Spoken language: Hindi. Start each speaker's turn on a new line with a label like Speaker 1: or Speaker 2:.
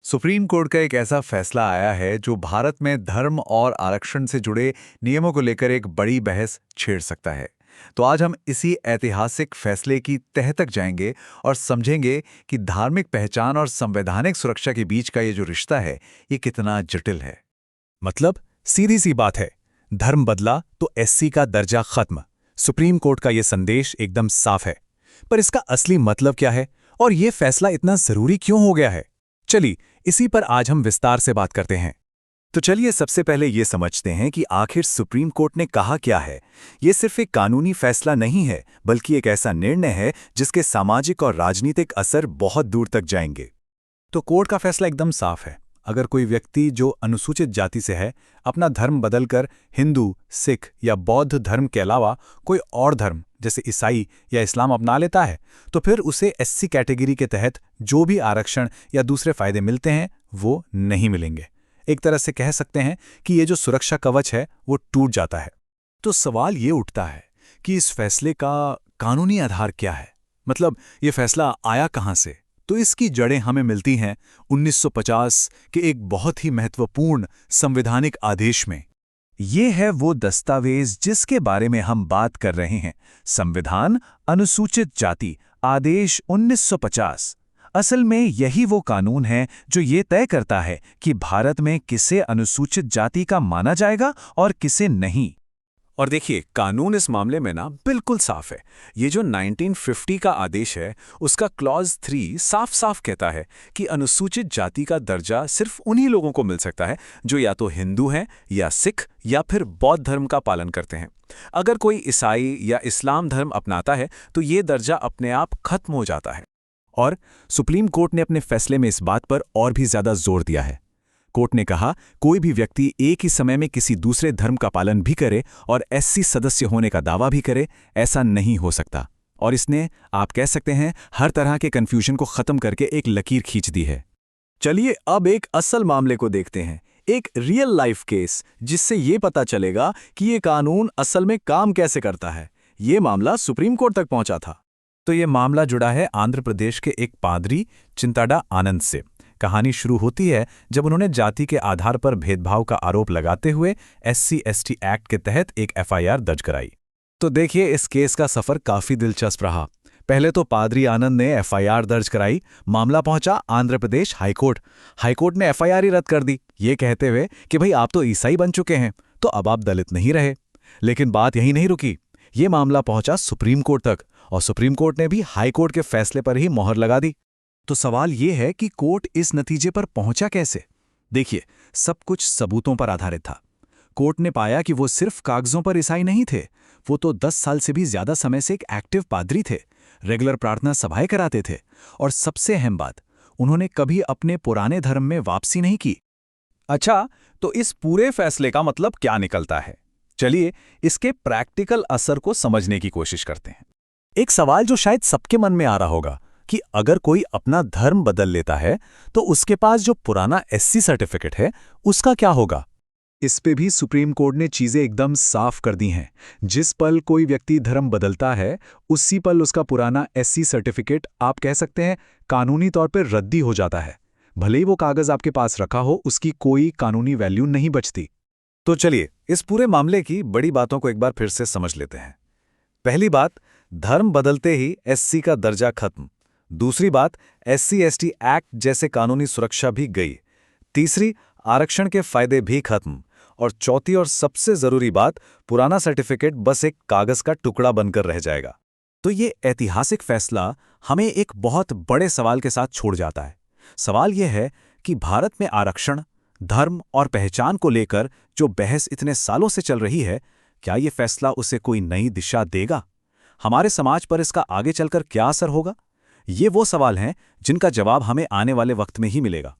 Speaker 1: सुप्रीम कोर्ट का एक ऐसा फैसला आया है जो भारत में धर्म और आरक्षण से जुड़े नियमों को लेकर एक बड़ी बहस छेड़ सकता है। तो आज हम इसी ऐतिहासिक फैसले की तह तक जाएंगे और समझेंगे कि धार्मिक पहचान और संवैधानिक सुरक्षा के बीच का ये जो रिश्ता है, ये कितना जटिल है।
Speaker 2: मतलब सीधी सी बात है, धर्म बदला तो एससी का दर्जा खत्म। सुप्रीम कोर्ट का यह संदेश एकदम साफ है। पर इसका असली मतलब क्या है और यह फैसला इतना जरूरी क्यों हो गया है? चलिए इसी पर आज हम विस्तार से बात करते हैं।
Speaker 3: तो चलिए सबसे पहले ये समझते हैं कि आखिर सुप्रीम कोर्ट ने कहा क्या है। ये सिर्फ एक कानूनी फैसला नहीं है, बल्कि एक ऐसा निर्णय है जिसके सामाजिक और राजनीतिक असर बहुत दूर तक जाएंगे।
Speaker 2: तो कोर्ट का फैसला एकदम साफ है। अगर कोई व्यक्ति जो अनुसूचित जाति से है अपना धर्म बदलकर हिंदू, सिख या बौद्ध धर्म के अलावा कोई और धर्म जैसे ईसाई या इस्लाम अपना लेता है, तो फिर उसे एससी कैटेगरी के तहत जो भी आरक्षण या दूसरे फायदे मिलते हैं वो नहीं मिलेंगे। एक तरह से कह सकते हैं कि ये जो सुरक्षा कवच है वो टूट जाता है।
Speaker 3: तो सवाल ये उठता है कि इस फैसले का कानूनी आधार क्या है। मतलब ये फैसला आया कहाँ से? तो इसकी जड़ें हमें मिलती हैं 1950 के एक बहुत ही महत्वपूर्ण संवैधानिक आदेश में। ये है वो दस्तावेज जिसके बारे में हम बात कर रहे हैं, संविधान अनुसूचित जाति आदेश 1950। असल में यही वो कानून है जो ये तय करता है कि भारत में किसे अनुसूचित जाति का माना जाएगा और किसे नहीं। और देखिए, कानून इस मामले में ना बिल्कुल साफ है। ये जो 1950 का आदेश है उसका क्लॉज 3 साफ साफ कहता है कि अनुसूचित जाति का दर्जा सिर्फ उन्हीं लोगों को मिल सकता है जो या तो हिंदू हैं या सिख या फिर बौद्ध धर्म का पालन करते हैं। अगर कोई ईसाई या इस्लाम धर्म अपनाता है तो ये दर्जा अपने आप खत्म हो जाता है। और सुप्रीम कोर्ट ने अपने फैसले में इस बात पर और भी ज्यादा जोर दिया है। कोर्ट ने कहा, कोई भी व्यक्ति एक ही समय में किसी दूसरे धर्म का पालन भी करे और एससी सदस्य होने का दावा भी करे, ऐसा नहीं हो सकता। और इसने, आप कह सकते हैं, हर तरह के कंफ्यूजन को खत्म करके एक लकीर खींच दी है। चलिए अब एक असल मामले को देखते हैं, एक रियल लाइफ केस, जिससे ये पता चलेगा कि ये कानून असल में काम कैसे करता है। ये मामला सुप्रीम कोर्ट तक पहुंचा था।
Speaker 2: तो ये मामला जुड़ा है आंध्र प्रदेश के एक पादरी चिंताडा आनंद से। कहानी शुरू होती है जब उन्होंने जाति के आधार पर भेदभाव का आरोप लगाते हुए SC/ST एक्ट के तहत एक FIR दर्ज कराई।
Speaker 3: तो देखिए, इस केस का सफर काफी दिलचस्प रहा। पहले तो पादरी आनंद ने FIR दर्ज कराई, मामला पहुंचा आंध्र प्रदेश हाईकोर्ट। हाईकोर्ट ने FIR ही रद्द कर दी, ये कहते हुए कि भाई आप तो ईसाई बन चुके हैं, तो अब आप दलित नहीं रहे। लेकिन बात यहीं नहीं रुकी, ये मामला पहुंचा सुप्रीम कोर्ट तक और सुप्रीम कोर्ट ने भी हाईकोर्ट के फैसले पर ही मोहर लगा दी। तो सवाल यह है कि कोर्ट इस नतीजे पर पहुंचा कैसे? देखिए, सब कुछ सबूतों पर आधारित था। कोर्ट ने पाया कि वो सिर्फ कागजों पर ईसाई नहीं थे, वो तो 10 साल से भी ज्यादा समय से एक एक्टिव पादरी थे, रेगुलर प्रार्थना सभाएं कराते थे और सबसे अहम बात, उन्होंने कभी अपने पुराने धर्म में वापसी नहीं की।
Speaker 2: अच्छा, तो इस पूरे फैसले का मतलब क्या निकलता है? चलिए इसके प्रैक्टिकल असर को समझने की कोशिश करते हैं।
Speaker 3: एक सवाल जो शायद सबके मन में आ रहा होगा कि अगर कोई अपना धर्म बदल लेता है तो उसके पास जो पुराना SC सर्टिफिकेट है उसका क्या होगा? इस पे भी सुप्रीम कोर्ट ने चीजें एकदम साफ कर दी हैं। जिस पल कोई व्यक्ति धर्म बदलता है उसी पल उसका पुराना SC सर्टिफिकेट, आप कह सकते हैं, कानूनी तौर पर रद्दी हो जाता है। भले ही वो कागज आपके पास रखा हो, उसकी कोई कानूनी वैल्यू नहीं बचती। तो चलिए इस पूरे मामले की बड़ी बातों को एक बार फिर से समझ लेते हैं। पहली बात, धर्म बदलते ही SC का दर्जा खत्म। दूसरी बात, SC/ST एक्ट जैसे कानूनी सुरक्षा भी गई। तीसरी, आरक्षण के फायदे भी खत्म। और चौथी और सबसे जरूरी बात, पुराना सर्टिफिकेट बस एक कागज का टुकड़ा बनकर रह जाएगा। तो ये ऐतिहासिक फैसला हमें एक बहुत बड़े सवाल के साथ छोड़ जाता है। सवाल यह है कि भारत में आरक्षण, धर्म और पहचान को लेकर जो बहस इतने सालों से चल रही है, क्या ये फैसला उसे कोई नई दिशा देगा? हमारे समाज पर इसका आगे चलकर क्या असर होगा? ये वो सवाल हैं जिनका जवाब हमें आने वाले वक्त में ही मिलेगा।